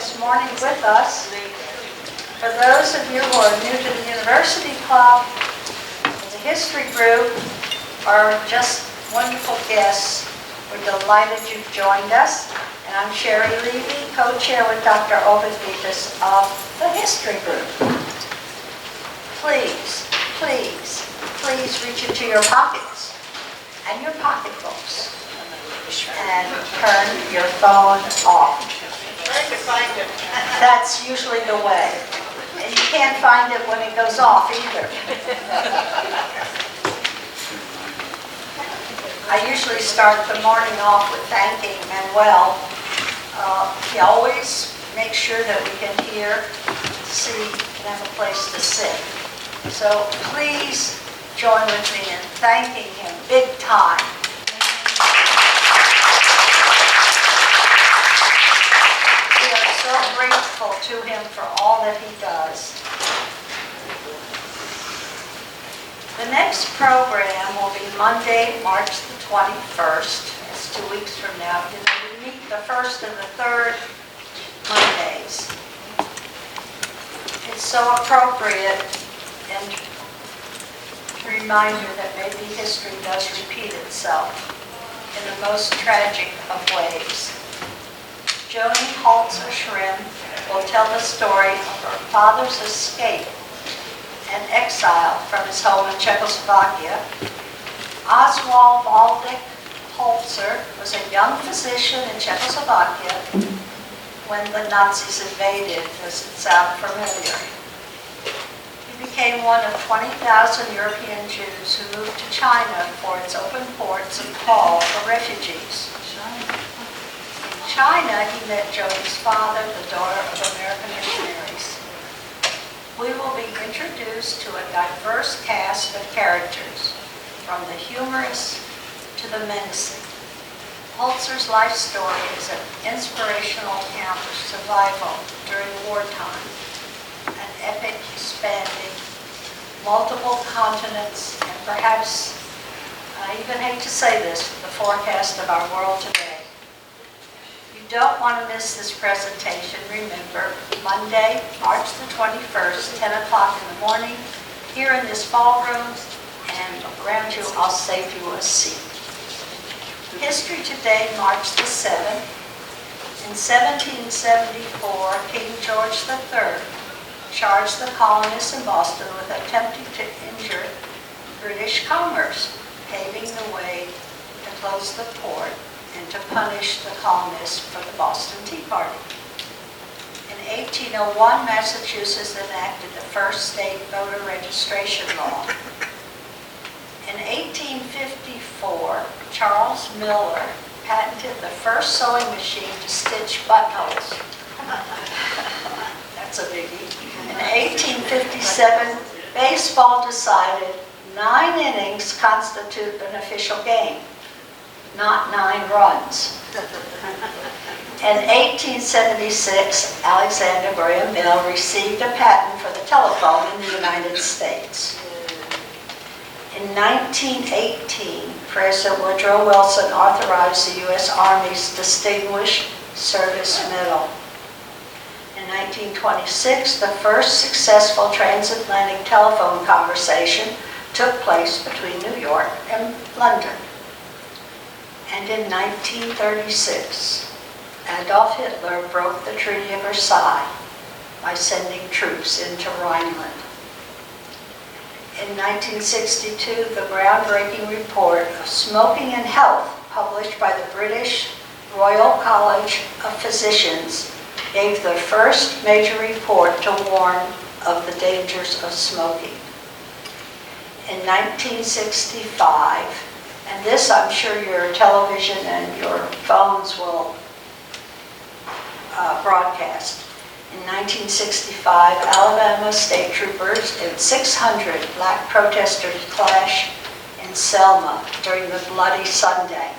this morning with us. For those of you who are new to the University Club, the history group, are just wonderful guests. We're delighted you've joined us. And I'm Sherry Levy, co-chair with Dr. Ovid Vitas of the history group. Please, please, please reach into your pockets and your pocketbooks and turn your phone off. Trying to find it. That's usually the way. And you can't find it when it goes off either. I usually start the morning off with thanking Manuel. He always makes sure that we can hear, see, and have a place to sit. So please join with me in thanking him big time. We are so grateful to him for all that he does. The next program will be Monday, March the 21st. It's 2 weeks from now. We meet the first and the third Mondays. It's so appropriate and a reminder that maybe history does repeat itself in the most tragic of ways. Joni Holzer-Schrim will tell the story of her father's escape and exile from his home in Czechoslovakia. Oswald Waldek Holzer was a young physician in Czechoslovakia when the Nazis invaded. Does it sound familiar? He became one of 20,000 European Jews who moved to China for its open ports and call for refugees. In China, he met Joni's father, the daughter of American missionaries. We will be introduced to a diverse cast of characters, from the humorous to the menacing. Holzer's life story is an inspirational account of survival during wartime, an epic spanning multiple continents, and perhaps, I even hate to say this, the forecast of our world today. You don't want to miss this presentation. Remember, Monday, March the 21st, 10 o'clock in the morning, here in this ballroom, and around you, I'll save you a seat. History today, March the 7th. In 1774, King George III charged the colonists in Boston with attempting to injure British commerce, paving the way to close the port and to punish the colonists for the Boston Tea Party. In 1801, Massachusetts enacted the first state voter registration law. In 1854, Charles Miller patented the first sewing machine to stitch buttonholes. That's a biggie. In 1857, baseball decided 9 innings constitute an official game, not 9 runs. In 1876, Alexander Graham Bell received a patent for the telephone in the United States. In 1918, President Woodrow Wilson authorized the U.S. Army's Distinguished Service Medal. In 1926, the first successful transatlantic telephone conversation took place between New York and London. And in 1936, Adolf Hitler broke the Treaty of Versailles by sending troops into Rhineland. In 1962, the groundbreaking report of Smoking and Health, published by the British Royal College of Physicians, gave the first major report to warn of the dangers of smoking. In 1965, and this I'm sure your television and your phones will broadcast. In 1965, Alabama state troopers and 600 black protesters clashed in Selma during the Bloody Sunday.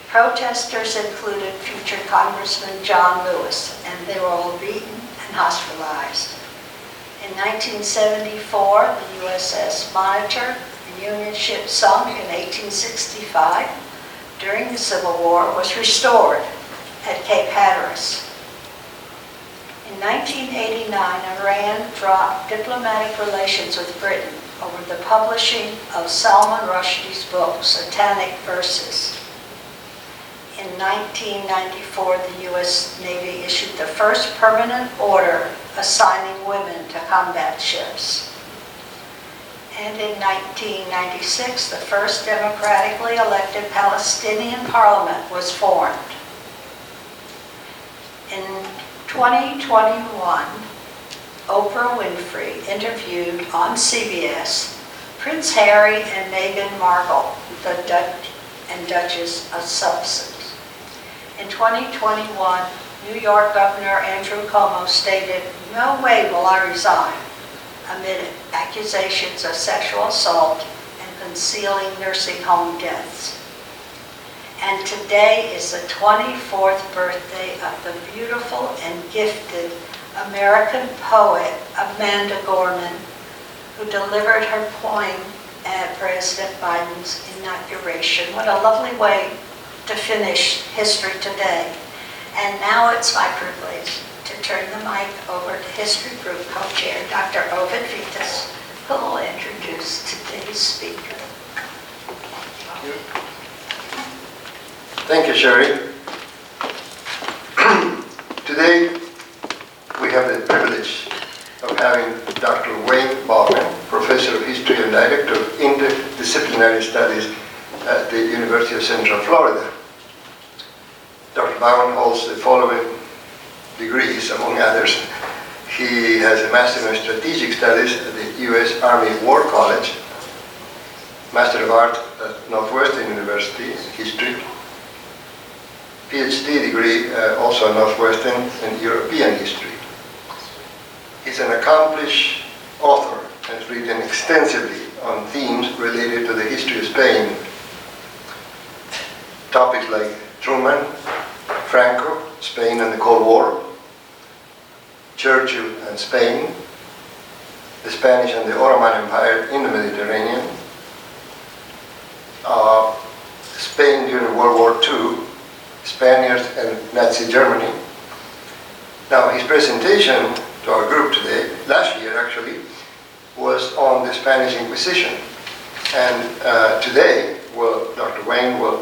Protesters included future Congressman John Lewis, and they were all beaten and hospitalized. In 1974, the USS Monitor, a Union ship sunk in 1865 during the Civil War, was restored at Cape Hatteras. 1989, Iran dropped diplomatic relations with Britain over the publishing of Salman Rushdie's book, Satanic Verses. In 1994, the U.S. Navy issued the first permanent order assigning women to combat ships. And in 1996, the first democratically elected Palestinian parliament was formed. In 2021, Oprah Winfrey interviewed on CBS Prince Harry and Meghan Markle, the Dutch and Duchess of Sussex. In 2021, New York Governor Andrew Cuomo stated, "No way will I resign," amid accusations of sexual assault and concealing nursing home deaths. And today is the 24th birthday of the beautiful and gifted American poet Amanda Gorman, who delivered her poem at President Biden's inauguration. What a lovely way to finish History Today. And now it's my privilege to turn the mic over to History Group Co-Chair Dr. Ovid Vitas, who will introduce today's speaker. Thank you, Sherry. Today, we have the privilege of having Dr. Wayne Bowen, Professor of History and Director of Interdisciplinary Studies at the University of Central Florida. Dr. Bowen holds the following degrees, among others. He has a Master of Strategic Studies at the U.S. Army War College, Master of Art at Northwestern University in History, PhD degree also at Northwestern in European History. He's an accomplished author and has written extensively on themes related to the history of Spain. Topics like Truman, Franco, Spain and the Cold War, Churchill and Spain, the Spanish and the Ottoman Empire in the Mediterranean, Spain during World War II, Spaniards and Nazi Germany. Now, his presentation to our group today, last year actually, was on the Spanish Inquisition. And today, Dr. Wayne will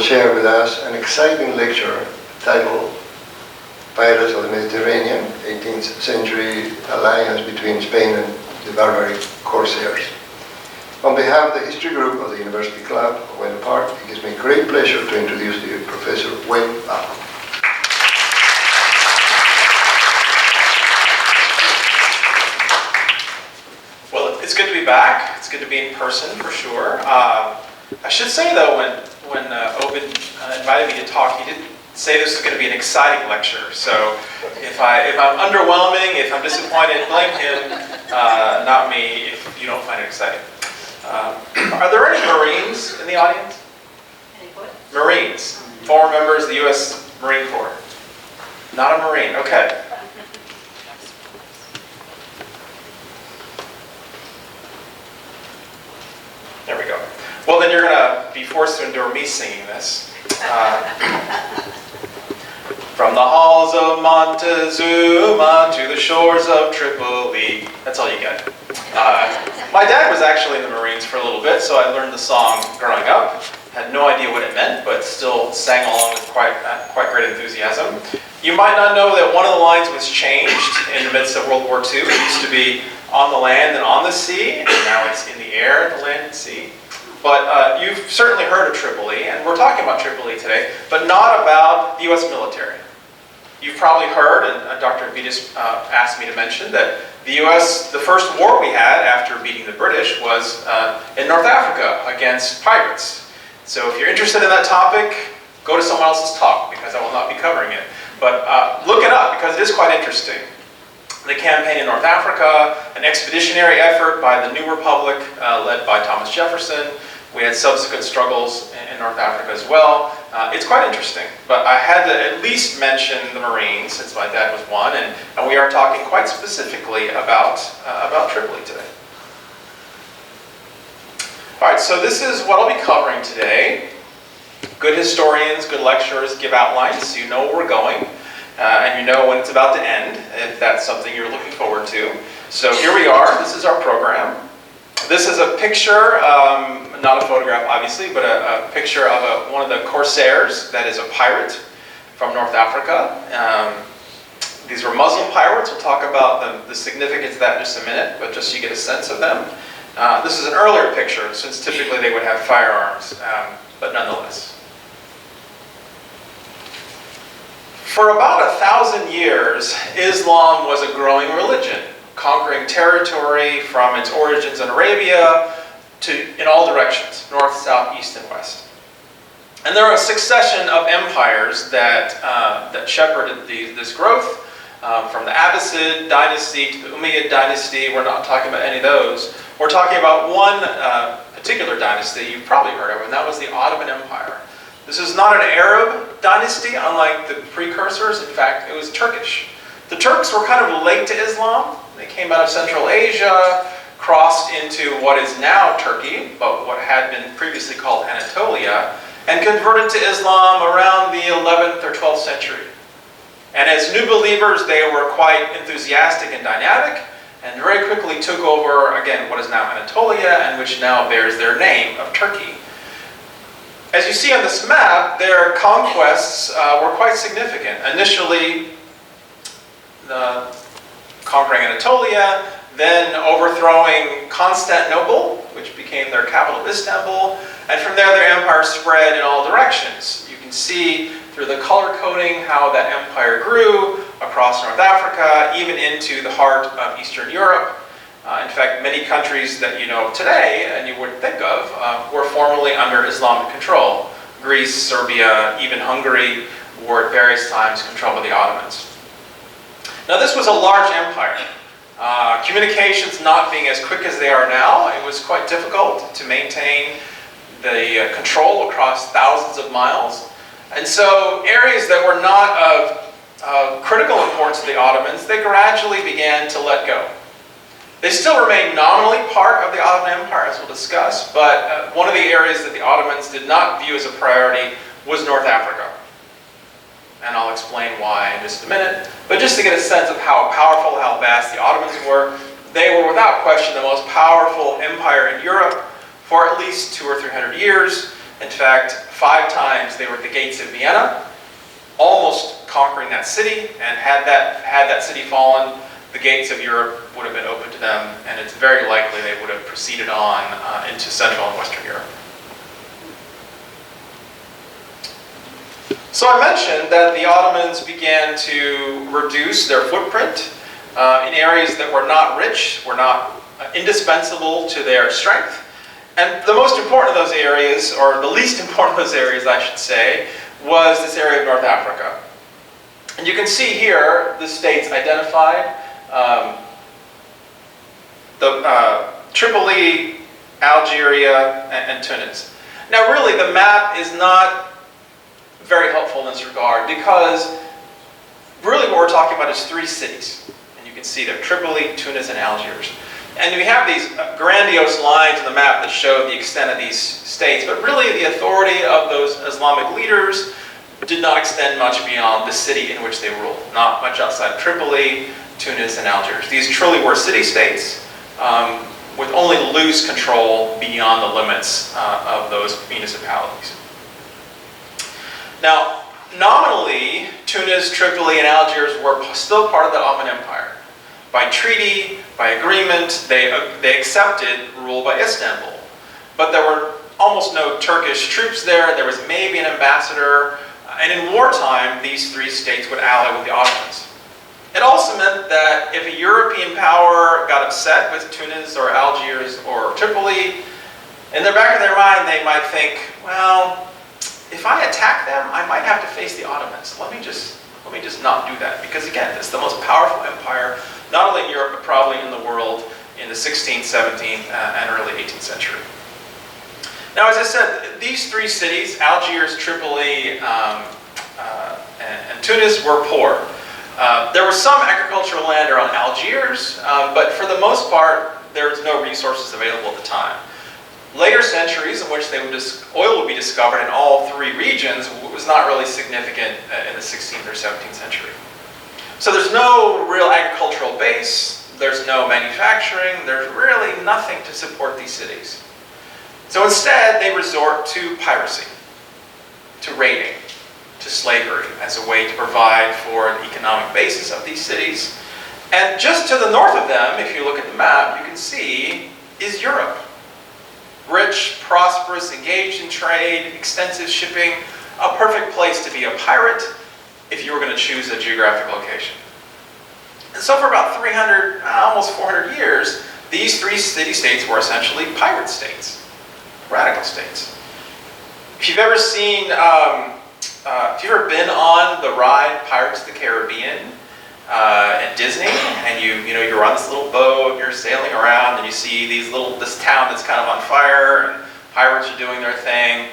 share with us an exciting lecture titled Pirates of the Mediterranean, 18th century alliance between Spain and the barbaric corsairs. On behalf of the History Group of the University Club of Wayne Park, it gives me great pleasure to introduce to you Professor Wayne Bowen. Well, it's good to be back. It's good to be in person for sure. I should say though, when Ovid invited me to talk, he didn't say this was going to be an exciting lecture. So if I'm underwhelming, if I'm disappointed, blame him, not me. If you don't find it exciting. Are there any Marines in the audience? Any what? Marines, former members of the U.S. Marine Corps. Not a Marine. Okay. There we go. Well, then you're going to be forced to endure me singing this. From the halls of Montezuma to the shores of Tripoli. That's all you get. My dad was actually in the Marines for a little bit, so I learned the song growing up. Had no idea what it meant, but still sang along with quite great enthusiasm. You might not know that one of the lines was changed in the midst of World War II. It used to be on the land and on the sea, and now it's in the air, the land and sea. But you've certainly heard of Tripoli, and we're talking about Tripoli today, but not about the U.S. military. You've probably heard, and Dr. Vitas asked me to mention, that the U.S., the first war we had after beating the British was in North Africa against pirates. So if you're interested in that topic, go to someone else's talk, because I will not be covering it. But look it up, because it is quite interesting. The campaign in North Africa, an expeditionary effort by the New Republic led by Thomas Jefferson. We had subsequent struggles in North Africa as well. It's quite interesting, but I had to at least mention the Marines, since my dad was one, and we are talking quite specifically about Tripoli today. All right, so this is what I'll be covering today. Good historians, good lecturers give outlines so you know where we're going. and you know when it's about to end, if that's something you're looking forward to. So here we are. This is our program. This is a picture, not a photograph obviously, but a picture of one of the corsairs that is a pirate from North Africa. These were Muslim pirates. We'll talk about the significance of that in just a minute, but just so you get a sense of them. This is an earlier picture, since typically they would have firearms, but nonetheless. For about 1,000 years, Islam was a growing religion, conquering territory from its origins in Arabia in all directions, north, south, east, and west. And there are a succession of empires that shepherded this growth, from the Abbasid dynasty to the Umayyad dynasty. We're not talking about any of those. We're talking about one particular dynasty you've probably heard of, and that was the Ottoman Empire. This is not an Arab dynasty, unlike the precursors. In fact, it was Turkish. The Turks were kind of late to Islam. They came out of Central Asia, crossed into what is now Turkey, but what had been previously called Anatolia, and converted to Islam around the 11th or 12th century. And as new believers, they were quite enthusiastic and dynamic, and very quickly took over, again, what is now Anatolia, and which now bears their name of Turkey. As you see on this map, their conquests were quite significant. Initially, conquering Anatolia, then overthrowing Constantinople, which became their capital, Istanbul, and from there their empire spread in all directions. You can see through the color coding how that empire grew across North Africa, even into the heart of Eastern Europe. In fact, many countries that you know today, and you wouldn't think of, were formerly under Islamic control. Greece, Serbia, even Hungary were at various times controlled by the Ottomans. Now this was a large empire. Communications not being as quick as they are now, it was quite difficult to maintain the control across thousands of miles. And so areas that were not of critical importance to the Ottomans, they gradually began to let go. They still remain nominally part of the Ottoman Empire, as we'll discuss, but one of the areas that the Ottomans did not view as a priority was North Africa. And I'll explain why in just a minute. But just to get a sense of how powerful, how vast the Ottomans were, they were without question the most powerful empire in Europe for at least 200 or 300 years. In fact, 5 times they were at the gates of Vienna, almost conquering that city, and had that city fallen, the gates of Europe would have been open to them, and it's very likely they would have proceeded on into Central and Western Europe. So I mentioned that the Ottomans began to reduce their footprint in areas that were not rich, were not indispensable to their strength. And the most important of those areas, or the least important of those areas, I should say, was this area of North Africa. And you can see here the states identified. Tripoli, Algeria, and Tunis. Now really the map is not very helpful in this regard, because really what we're talking about is 3 cities. And you can see there, Tripoli, Tunis, and Algiers. And we have these grandiose lines on the map that show the extent of these states, but really the authority of those Islamic leaders did not extend much beyond the city in which they ruled. Not much outside of Tripoli, Tunis, and Algiers. These truly were city-states with only loose control beyond the limits of those municipalities. Now, nominally, Tunis, Tripoli, and Algiers were still part of the Ottoman Empire. By treaty, by agreement, they accepted rule by Istanbul. But there were almost no Turkish troops there. There was maybe an ambassador. And in wartime, these 3 states would ally with the Ottomans. It also meant that if a European power got upset with Tunis or Algiers or Tripoli, in the back of their mind they might think, well, if I attack them, I might have to face the Ottomans. Let me just not do that, because again, it's the most powerful empire, not only in Europe, but probably in the world in the 16th, 17th, and early 18th century. Now, as I said, these 3 cities, Algiers, Tripoli, and Tunis, were poor. There was some agricultural land around Algiers, but for the most part, there was no resources available at the time. Later centuries in which oil would be discovered in all 3 regions was not really significant in the 16th or 17th century. So there's no real agricultural base, there's no manufacturing, there's really nothing to support these cities. So instead, they resort to piracy, to raiding, to slavery as a way to provide for the economic basis of these cities. And just to the north of them, if you look at the map, you can see is Europe. Rich, prosperous, engaged in trade, extensive shipping, a perfect place to be a pirate if you were going to choose a geographic location. And so for about 300, almost 400 years, these three city-states were essentially pirate states, radical states. If you've ever seen, if you've ever been on the ride Pirates of the Caribbean at Disney, and you're on this little boat, you're sailing around, and you see this town that's kind of on fire, and pirates are doing their thing.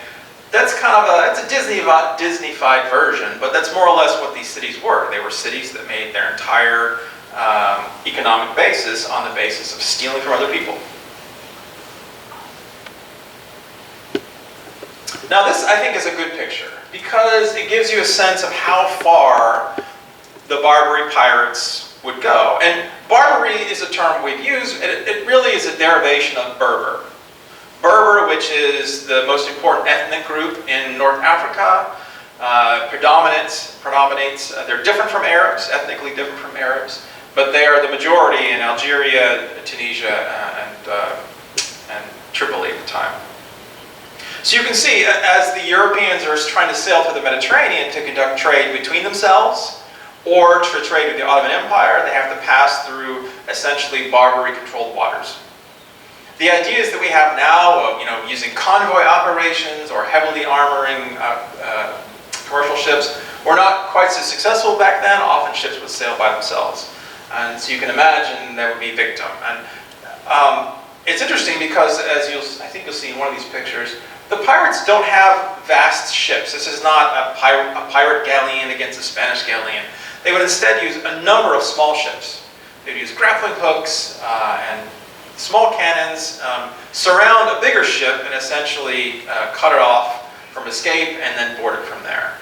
That's kind of it's a Disney-fied version, but that's more or less what these cities were. They were cities that made their entire economic basis on the basis of stealing from other people. Now this, I think, is a good picture because it gives you a sense of how far the Barbary pirates would go. And Barbary is a term we've used, and it really is a derivation of Berber. Berber, which is the most important ethnic group in North Africa, predominates. They're different from Arabs, ethnically different from Arabs, but they are the majority in Algeria, Tunisia, and Tripoli at the time. So you can see, as the Europeans are trying to sail through the Mediterranean to conduct trade between themselves, or to trade with the Ottoman Empire, they have to pass through essentially Barbary-controlled waters. The ideas that we have now of using convoy operations or heavily armoring commercial ships were not quite so successful back then. Often ships would sail by themselves. And so you can imagine there would be victim. And it's interesting because, I think you'll see in one of these pictures, the pirates don't have vast ships. This is not a pirate galleon against a Spanish galleon. They would instead use a number of small ships. They'd use grappling hooks and small cannons, surround a bigger ship and essentially cut it off from escape and then board it from there.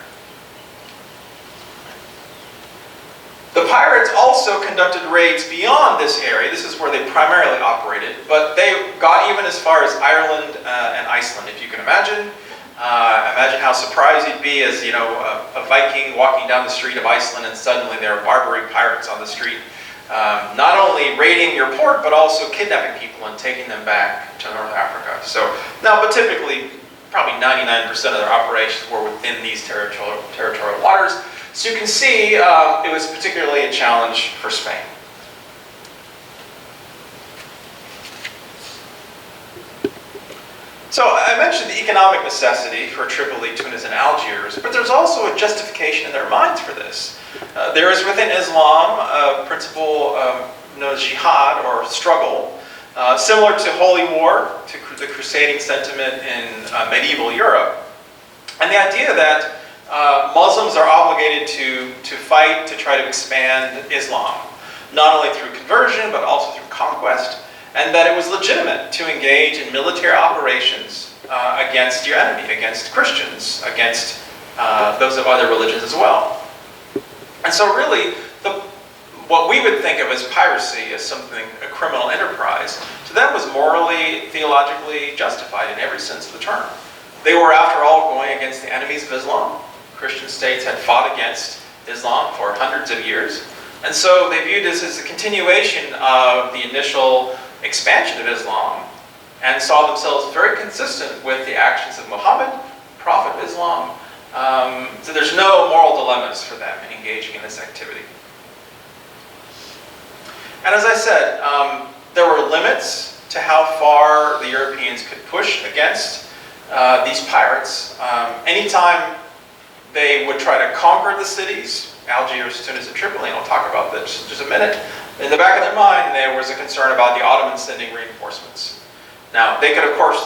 The pirates also conducted raids beyond this area. This is where they primarily operated, but they got even as far as Ireland and Iceland, if you can imagine. Imagine how surprised you'd be as a Viking walking down the street of Iceland and suddenly there are Barbary pirates on the street, not only raiding your port but also kidnapping people and taking them back to North Africa. But typically, probably 99% of their operations were within these territorial waters. So you can see it was particularly a challenge for Spain. So I mentioned the economic necessity for Tripoli, Tunis, and Algiers, but there's also a justification in their minds for this. There is within Islam a principle known as jihad, or struggle, similar to holy war, to the crusading sentiment in medieval Europe. And the idea that Muslims are obligated to fight to try to expand Islam, not only through conversion, but also through conquest, and that it was legitimate to engage in military operations against your enemy, against Christians, against those of other religions as well. And so really, what we would think of as piracy as something, a criminal enterprise, to them was morally, theologically justified in every sense of the term. They were, after all, going against the enemies of Islam. Christian states had fought against Islam for hundreds of years. And so they viewed this as a continuation of the initial expansion of Islam and saw themselves very consistent with the actions of Muhammad, Prophet of Islam. So there's no moral dilemmas for them in engaging in this activity. And as I said, there were limits to how far the Europeans could push against these pirates. Anytime they would try to conquer the cities, Algiers, Tunis, and Tripoli, and I'll talk about this in just a minute, in the back of their mind there was a concern about the Ottomans sending reinforcements. Now, the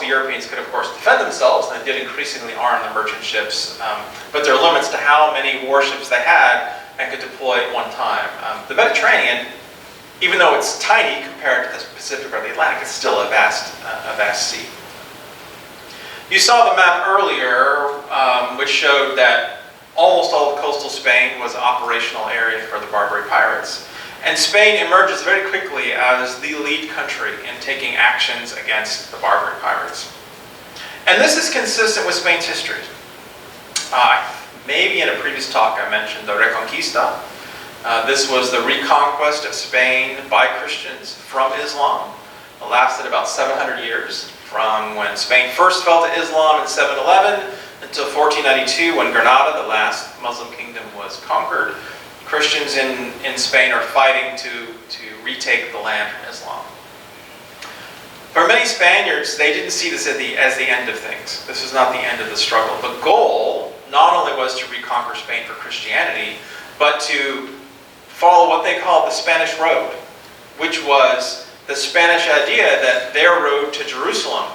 Europeans could of course defend themselves, and they did increasingly arm the merchant ships, but there are limits to how many warships they had and could deploy at one time. The Mediterranean, even though it's tiny compared to the Pacific or the Atlantic, it's still a vast sea. You saw the map earlier, which showed that almost all of coastal Spain was an operational area for the Barbary pirates. And Spain emerges very quickly as the lead country in taking actions against the Barbary pirates. And this is consistent with Spain's history. Maybe in a previous talk I mentioned the Reconquista. This was the reconquest of Spain by Christians from Islam. It lasted about 700 years, from when Spain first fell to Islam in 711 until 1492, when Granada, the last Muslim kingdom, was conquered. Christians in Spain are fighting to retake the land from Islam. For many Spaniards, they didn't see this as the end of things. This was not the end of the struggle. The goal not only was to reconquer Spain for Christianity, but to follow what they called the Spanish Road, which was the Spanish idea that their road to Jerusalem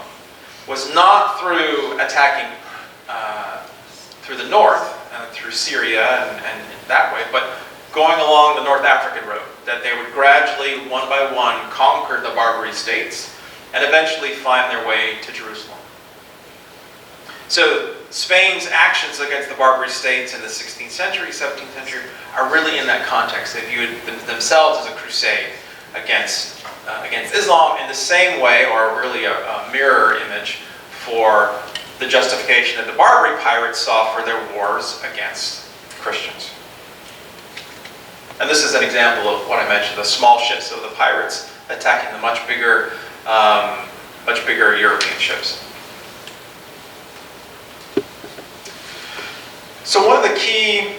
was not through attacking through the north, through Syria and that way, but going along the North African road, that they would gradually, one by one, conquer the Barbary states and eventually find their way to Jerusalem. So Spain's actions against the Barbary states in the 16th century, 17th century, are really in that context. They viewed themselves as a crusade against Islam in the same way, or really a mirror image for the justification that the Barbary pirates saw for their wars against Christians. And this is an example of what I mentioned, the small ships of the pirates attacking the much bigger European ships. So one of the key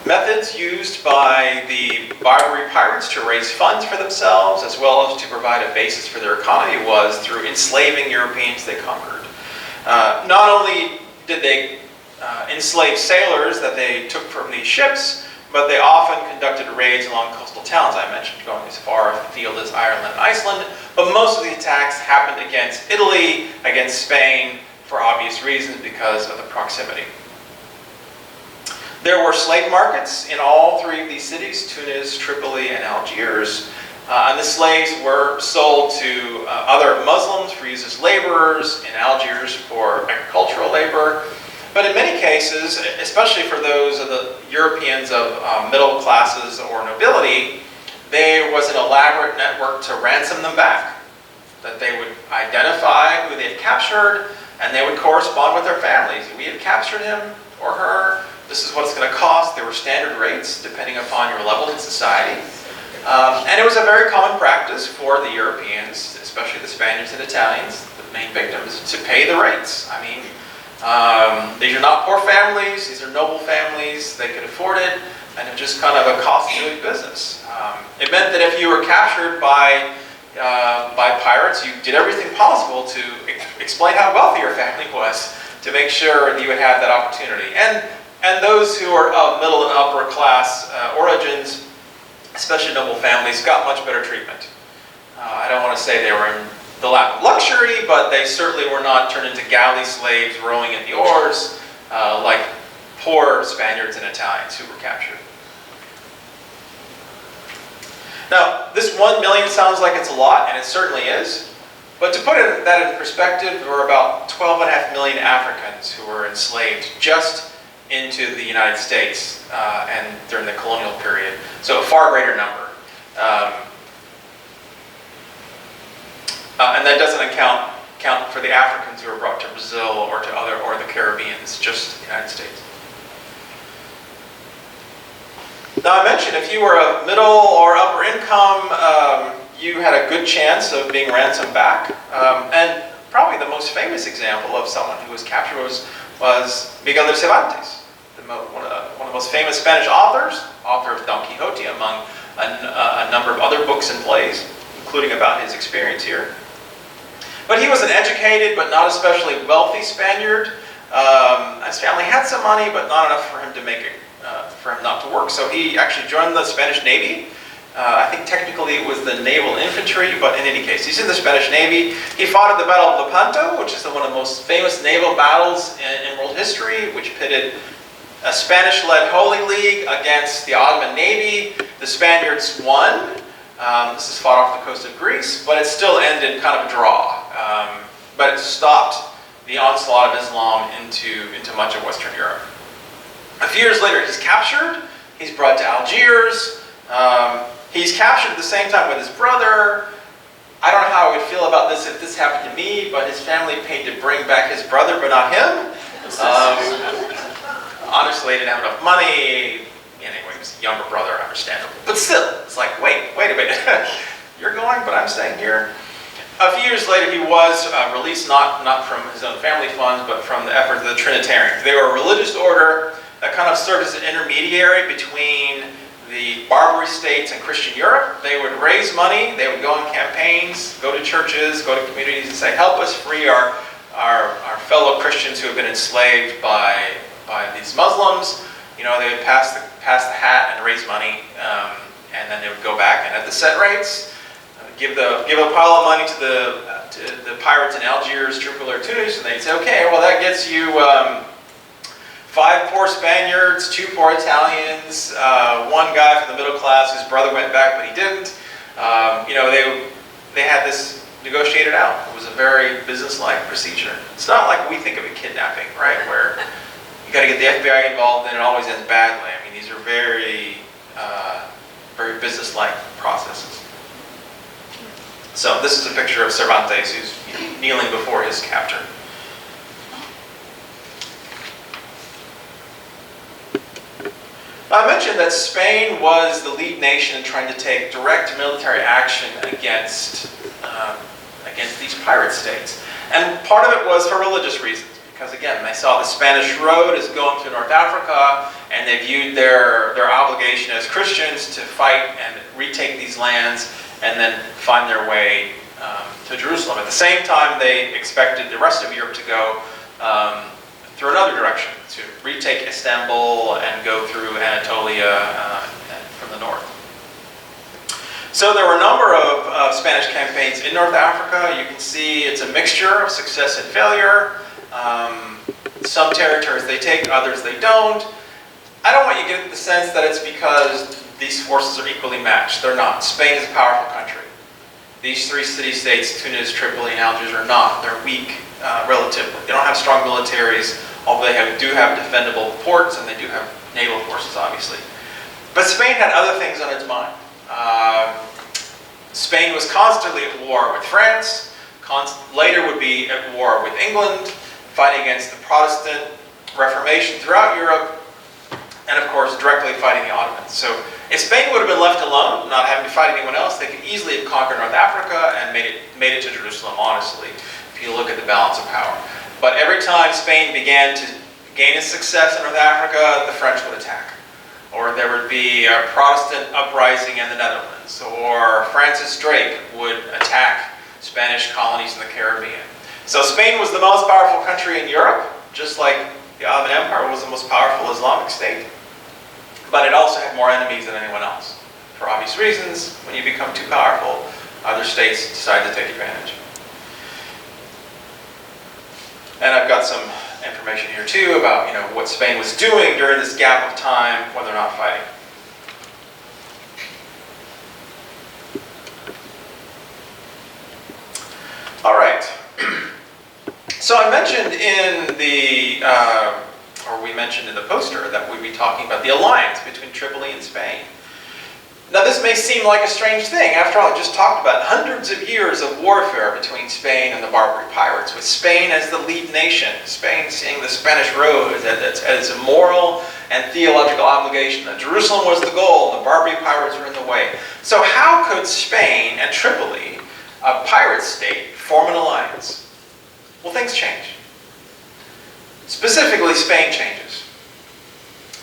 methods used by the Barbary pirates to raise funds for themselves, as well as to provide a basis for their economy, was through enslaving Europeans they conquered. Not only did they enslave sailors that they took from these ships, but they often conducted raids along coastal towns. I mentioned going as far afield as Ireland and Iceland, but most of the attacks happened against Italy, against Spain, for obvious reasons because of the proximity. There were slave markets in all three of these cities, Tunis, Tripoli, and Algiers. And the slaves were sold to other Muslims for use as laborers, in Algiers for agricultural labor. But in many cases, especially for those of the Europeans of middle classes or nobility, there was an elaborate network to ransom them back. That they would identify who they had captured, and they would correspond with their families. We have captured him or her. This is what it's going to cost. There were standard rates depending upon your level in society. And it was a very common practice for the Europeans, especially the Spaniards and Italians, the main victims, to pay the rates. I mean, these are not poor families. These are noble families. They could afford it, and it was just kind of a cost of doing business. It meant that if you were captured by pirates, you did everything possible to explain how wealthy your family was, to make sure that you would have that opportunity. And those who are of middle and upper class origins, especially noble families, got much better treatment. I don't want to say they were in the lap of luxury, but they certainly were not turned into galley slaves rowing at the oars like poor Spaniards and Italians who were captured. Now, this 1 million sounds like it's a lot, and it certainly is. But to put that in perspective, there were about 12.5 million Africans who were enslaved just into the United States and during the colonial period. So a far greater number. And that doesn't account for the Africans who were brought to Brazil or the Caribbeans, just the United States. Now I mentioned if you were of middle or upper income, you had a good chance of being ransomed back. And probably the most famous example of someone who was captured was Miguel De Cevantes, one of the most famous Spanish authors, author of Don Quixote, among a number of other books and plays, including about his experience here. But he was an educated but not especially wealthy Spaniard. His family had some money, but not enough for him to make it, for him not to work. So he actually joined the Spanish Navy. I think technically it was the naval infantry, but in any case, he's in the Spanish Navy. He fought at the Battle of Lepanto, which is one of the most famous naval battles in world history, which pitted a Spanish-led Holy League against the Ottoman Navy. The Spaniards won. This is fought off the coast of Greece, but it still ended kind of a draw. but it stopped the onslaught of Islam into much of Western Europe. A few years later, he's captured. He's brought to Algiers. He's captured at the same time with his brother. I don't know how I would feel about this if this happened to me, but his family paid to bring back his brother, but not him. Honestly, he didn't have enough money. Anyway, he was a younger brother, understandable. But still, it's like, wait a minute. You're going, but I'm staying here. A few years later, he was released not from his own family funds, but from the efforts of the Trinitarians. They were a religious order that kind of served as an intermediary between the Barbary states and Christian Europe. They would raise money, they would go on campaigns, go to churches, go to communities and say, help us free our fellow Christians who have been enslaved by these Muslims. You know, they would pass the hat and raise money, and then they would go back and at the set rates, give a pile of money to the pirates in Algiers, Tripoli, or Tunis, and they'd say, okay, well that gets you 5 poor Spaniards, 2 poor Italians, 1 guy from the middle class whose brother went back but he didn't. You know, they had this negotiated out. It was a very business-like procedure. It's not like we think of a kidnapping, right, where you got to get the FBI involved and it always ends badly. I mean, these are very, very business-like processes. So this is a picture of Cervantes who's kneeling before his captor. I mentioned that Spain was the lead nation in trying to take direct military action against these pirate states. And part of it was for religious reasons, because again, they saw the Spanish road as going to North Africa, and they viewed their obligation as Christians to fight and retake these lands and then find their way to Jerusalem. At the same time, they expected the rest of Europe to go through another direction, to retake Istanbul and go through Anatolia from the north. So there were a number of Spanish campaigns in North Africa. You can see it's a mixture of success and failure. Some territories they take, others they don't. I don't want you to get the sense that it's because these forces are equally matched. They're not. Spain is a powerful country. These 3 city-states, Tunis, Tripoli, and Algiers, are not. They're weak relatively. They don't have strong militaries, although they do have defendable ports, and they do have naval forces, obviously. But Spain had other things on its mind. Spain was constantly at war with France, later would be at war with England, fighting against the Protestant Reformation throughout Europe, and of course directly fighting the Ottomans. So if Spain would have been left alone, not having to fight anyone else, they could easily have conquered North Africa and made it to Jerusalem, honestly, if you look at the balance of power. But every time Spain began to gain its success in North Africa, the French would attack. Or there would be a Protestant uprising in the Netherlands, or Francis Drake would attack Spanish colonies in the Caribbean. So Spain was the most powerful country in Europe, just like the Ottoman Empire was the most powerful Islamic state. But it also had more enemies than anyone else. For obvious reasons, when you become too powerful, other states decide to take advantage. And I've got some information here too about what Spain was doing during this gap of time when they're not fighting. All right. So I mentioned we mentioned in the poster that we'd be talking about the alliance between Tripoli and Spain. Now this may seem like a strange thing. After all, I just talked about hundreds of years of warfare between Spain and the Barbary pirates, with Spain as the lead nation, Spain seeing the Spanish road as a moral and theological obligation, that Jerusalem was the goal, and the Barbary pirates were in the way. So how could Spain and Tripoli, a pirate state, form an alliance? Well, things change. Specifically, Spain changes.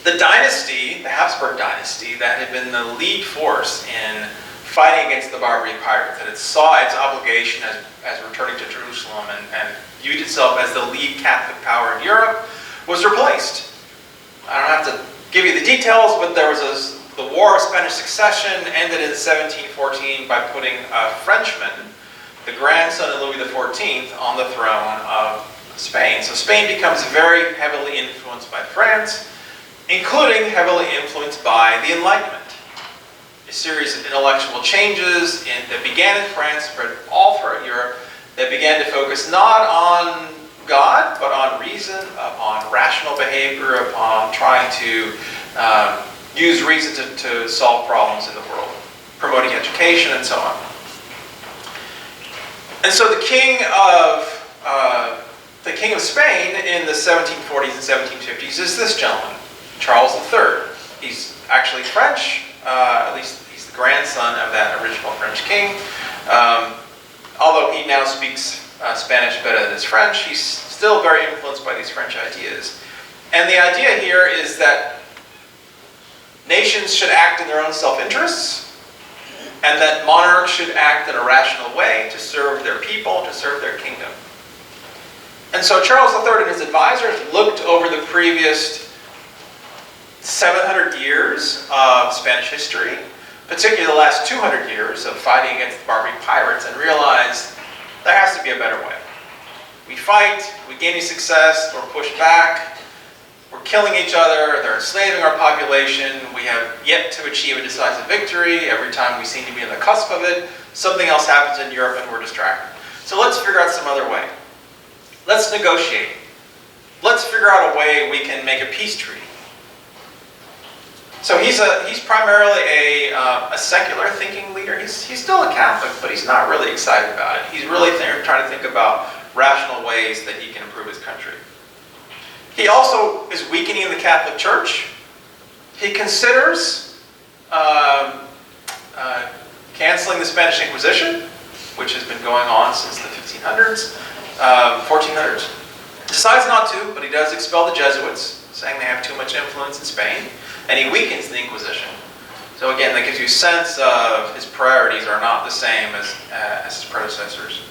The dynasty, the Habsburg dynasty, that had been the lead force in fighting against the Barbary pirates, that it saw its obligation as returning to Jerusalem and viewed itself as the lead Catholic power in Europe, was replaced. I don't have to give you the details, but there was the War of Spanish Succession ended in 1714 by putting a Frenchman, the grandson of Louis XIV, on the throne of Spain. So Spain becomes very heavily influenced by France, including heavily influenced by the Enlightenment. A series of intellectual changes that began in France, spread all throughout Europe, They began to focus not on God, but on reason, upon rational behavior, upon trying to use reason to solve problems in the world, promoting education and so on. And so the king of Spain in the 1740s and 1750s is this gentleman, Charles III. He's actually French, at least he's the grandson of that original French king. Although he now speaks Spanish better than his French, he's still very influenced by these French ideas. And the idea here is that nations should act in their own self-interests, and that monarchs should act in a rational way to serve their people, to serve their kingdom. And so Charles III and his advisors looked over the previous 700 years of Spanish history, particularly the last 200 years of fighting against the Barbary pirates, and realized there has to be a better way. We fight, we gain any success, we're pushed back, we're killing each other, they're enslaving our population, we have yet to achieve a decisive victory. Every time we seem to be on the cusp of it, something else happens in Europe and we're distracted. So let's figure out some other way. Let's negotiate. Let's figure out a way we can make a peace treaty. So he's primarily a secular thinking leader. He's still a Catholic, but he's not really excited about it. He's really trying to think about rational ways that he can improve his country. He also is weakening the Catholic Church. He considers canceling the Spanish Inquisition, which has been going on since the 1500s, 1400s. Decides not to, but he does expel the Jesuits, saying they have too much influence in Spain, and he weakens the Inquisition. So again, that gives you a sense of his priorities are not the same as his predecessors.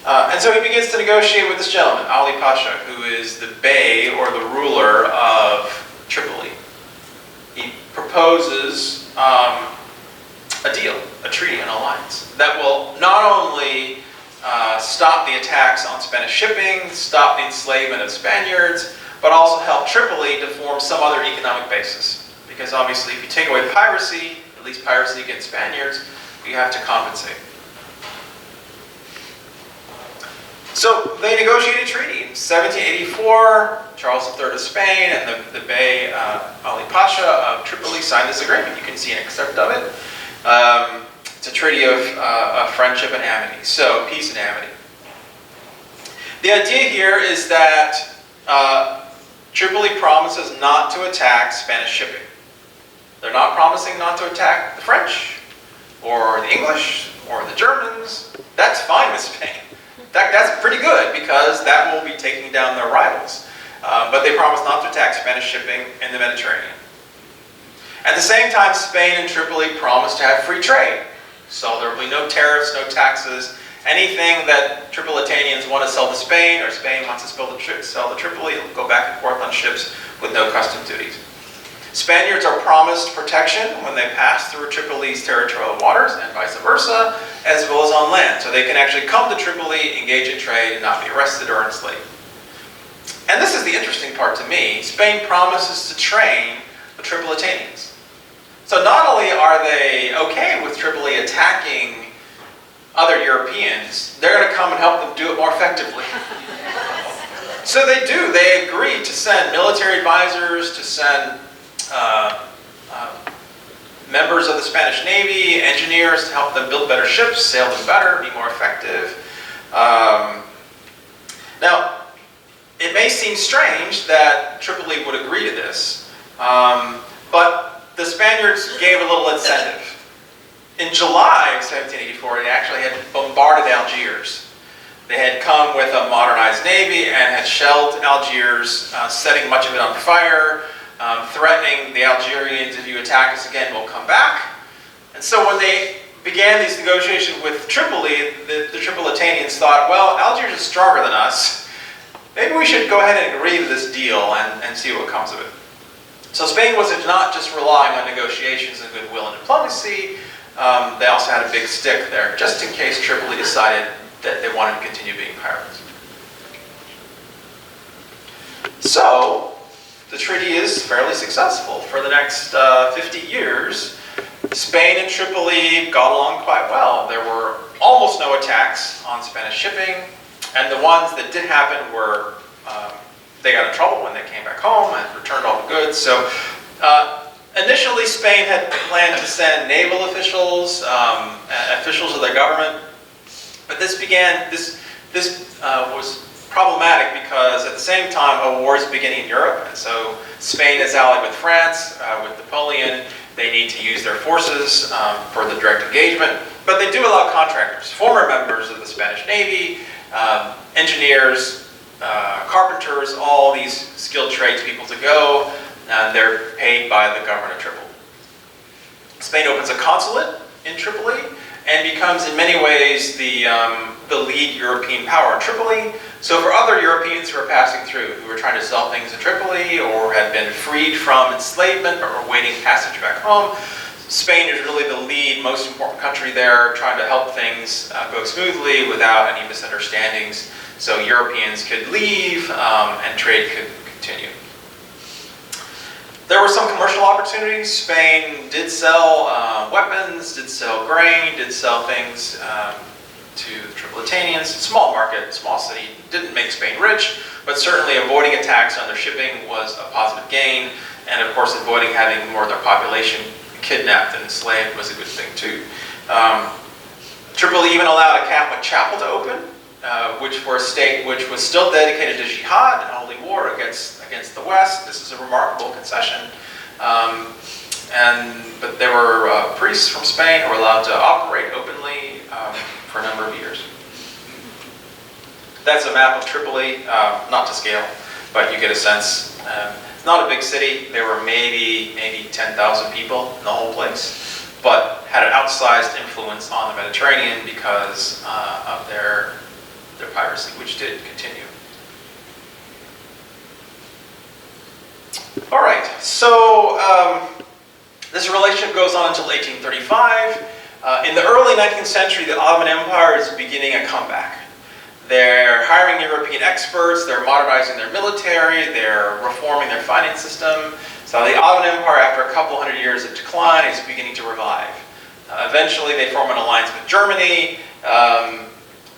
And so he begins to negotiate with this gentleman, Ali Pasha, who is the bey or the ruler of Tripoli. He proposes a deal, a treaty, an alliance, that will not only stop the attacks on Spanish shipping, stop the enslavement of Spaniards, but also help Tripoli to form some other economic basis. Because obviously if you take away piracy, at least piracy against Spaniards, you have to compensate. So they negotiated a treaty. In 1784, Charles III of Spain and the Bey Ali Pasha of Tripoli signed this agreement. You can see an excerpt of it. It's a treaty of friendship and amity. So peace and amity. The idea here is that Tripoli promises not to attack Spanish shipping. They're not promising not to attack the French or the English or the Germans. That's fine with Spain. In fact, that's pretty good because that will be taking down their rivals. But they promise not to attack Spanish shipping in the Mediterranean. At the same time, Spain and Tripoli promise to have free trade. So there will be no tariffs, no taxes. Anything that Tripolitanians want to sell to Spain or Spain wants to sell to Tripoli, it'll go back and forth on ships with no custom duties. Spaniards are promised protection when they pass through Tripoli's territorial waters and vice versa, as well as on land. So they can actually come to Tripoli, engage in trade, and not be arrested or enslaved. And this is the interesting part to me. Spain promises to train the Tripolitanians. So not only are they okay with Tripoli attacking other Europeans, they're going to come and help them do it more effectively. So they do. They agree to send military advisors, to send members of the Spanish Navy, engineers to help them build better ships, sail them better, be more effective. Now, it may seem strange that Tripoli would agree to this, but the Spaniards gave a little incentive. In July of 1784, they actually had bombarded Algiers. They had come with a modernized navy and had shelled Algiers, setting much of it on fire, threatening the Algerians, if you attack us again, we'll come back. And so when they began these negotiations with Tripoli, the Tripolitanians thought, well, Algiers is stronger than us. Maybe we should go ahead and agree to this deal and see what comes of it. So Spain was not just relying on negotiations and goodwill and diplomacy, they also had a big stick there, just in case Tripoli decided that they wanted to continue being pirates. So, the treaty is fairly successful. For the next 50 years, Spain and Tripoli got along quite well. There were almost no attacks on Spanish shipping, and the ones that did happen were, they got in trouble when they came back home and returned all the goods. So initially Spain had planned to send naval officials, officials of their government, but this was problematic because at the same time a war is beginning in Europe, and so Spain is allied with France, with Napoleon. They need to use their forces for the direct engagement, but they do allow contractors, former members of the Spanish Navy, engineers, carpenters, all these skilled tradespeople to go, and they're paid by the government of Tripoli. Spain opens a consulate in Tripoli and becomes in many ways the lead European power in Tripoli. So for other Europeans who are passing through, who are trying to sell things in Tripoli or had been freed from enslavement but were waiting passage back home, Spain is really the lead, most important country there, trying to help things go smoothly without any misunderstandings, so Europeans could leave and trade could continue. There were some commercial opportunities. Spain did sell weapons, did sell grain, did sell things to the Tripolitanians. Small market, small city, didn't make Spain rich, but certainly avoiding attacks on their shipping was a positive gain, and of course avoiding having more of their population kidnapped and enslaved was a good thing too. Tripoli even allowed a Catholic chapel to open, which for a state which was still dedicated to jihad and holy war against the West. This is a remarkable concession. But there were priests from Spain who were allowed to operate openly for a number of years. That's a map of Tripoli, not to scale, but you get a sense. It's not a big city. There were maybe 10,000 people in the whole place, but had an outsized influence on the Mediterranean because of their piracy, which did continue. All right, so this relationship goes on until 1835. In the early 19th century, the Ottoman Empire is beginning a comeback. They're hiring European experts, they're modernizing their military, they're reforming their finance system. So the Ottoman Empire, after a couple hundred years of decline, is beginning to revive. Eventually, they form an alliance with Germany.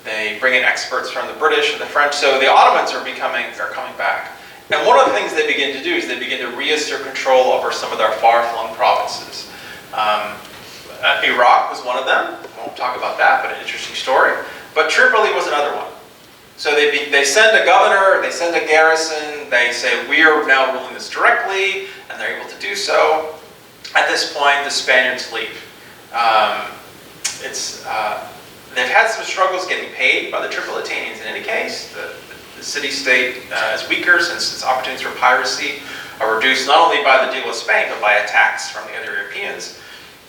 They bring in experts from the British and the French. So the Ottomans are coming back. And one of the things they begin to do is they begin to reassert control over some of their far-flung provinces. Iraq was one of them. I won't talk about that, but an interesting story. But Tripoli was another one. So they send a governor, they send a garrison, they say, we are now ruling this directly, and they're able to do so. At this point, the Spaniards leave. They've had some struggles getting paid by the Tripolitanians in any case. The city-state is weaker since its opportunities for piracy are reduced not only by the deal with Spain, but by attacks from the other Europeans.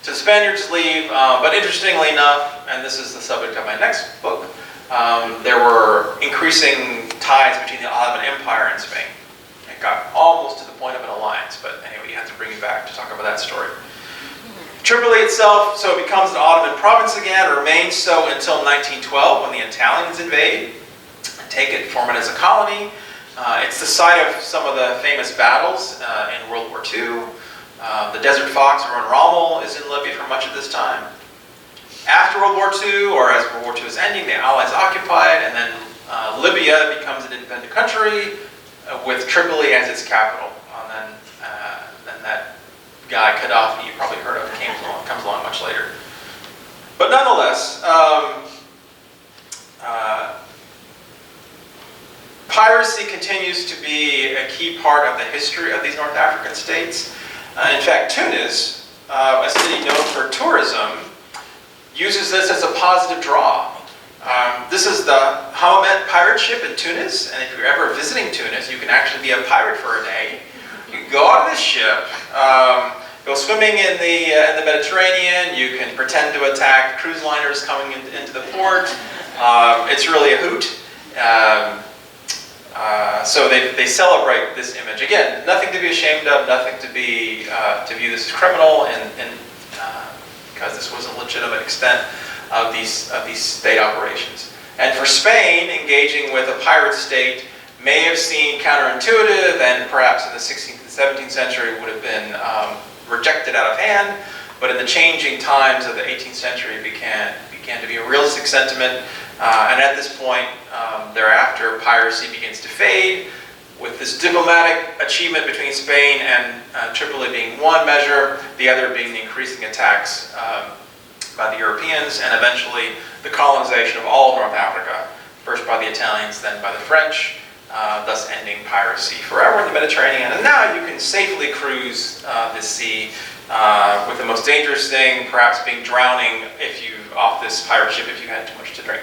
So the Spaniards leave, but interestingly enough, and this is the subject of my next book, there were increasing ties between the Ottoman Empire and Spain. It got almost to the point of an alliance, but anyway, you have to bring me back to talk about that story. Tripoli itself, so it becomes an Ottoman province again, remains so until 1912 when the Italians invade, take it, form it as a colony. It's the site of some of the famous battles in World War II. The Desert Fox or Rommel is in Libya for much of this time. After World War II, or as World War II is ending, the Allies occupy it, and then Libya becomes an independent country with Tripoli as its capital. And then that guy, Gaddafi, you probably heard of, comes along much later. But nonetheless, piracy continues to be a key part of the history of these North African states. In fact, Tunis, a city known for tourism, uses this as a positive draw. This is the Hammamet pirate ship in Tunis, and if you're ever visiting Tunis, you can actually be a pirate for a day. You go on this ship, go swimming in the Mediterranean. You can pretend to attack cruise liners coming into the port. It's really a hoot. So they celebrate this image. Again, nothing to be ashamed of, nothing to view this as criminal, and because this was a legitimate extent of these state operations. And for Spain, engaging with a pirate state may have seemed counterintuitive, and perhaps in the 16th and 17th century would have been rejected out of hand. But in the changing times of the 18th century, it began to be a realistic sentiment. And at this point, thereafter, piracy begins to fade, with this diplomatic achievement between Spain and Tripoli being one measure, the other being the increasing attacks by the Europeans, and eventually the colonization of all of North Africa, first by the Italians, then by the French, thus ending piracy forever in the Mediterranean. And now you can safely cruise this sea, with the most dangerous thing perhaps being drowning off this pirate ship if you had too much to drink.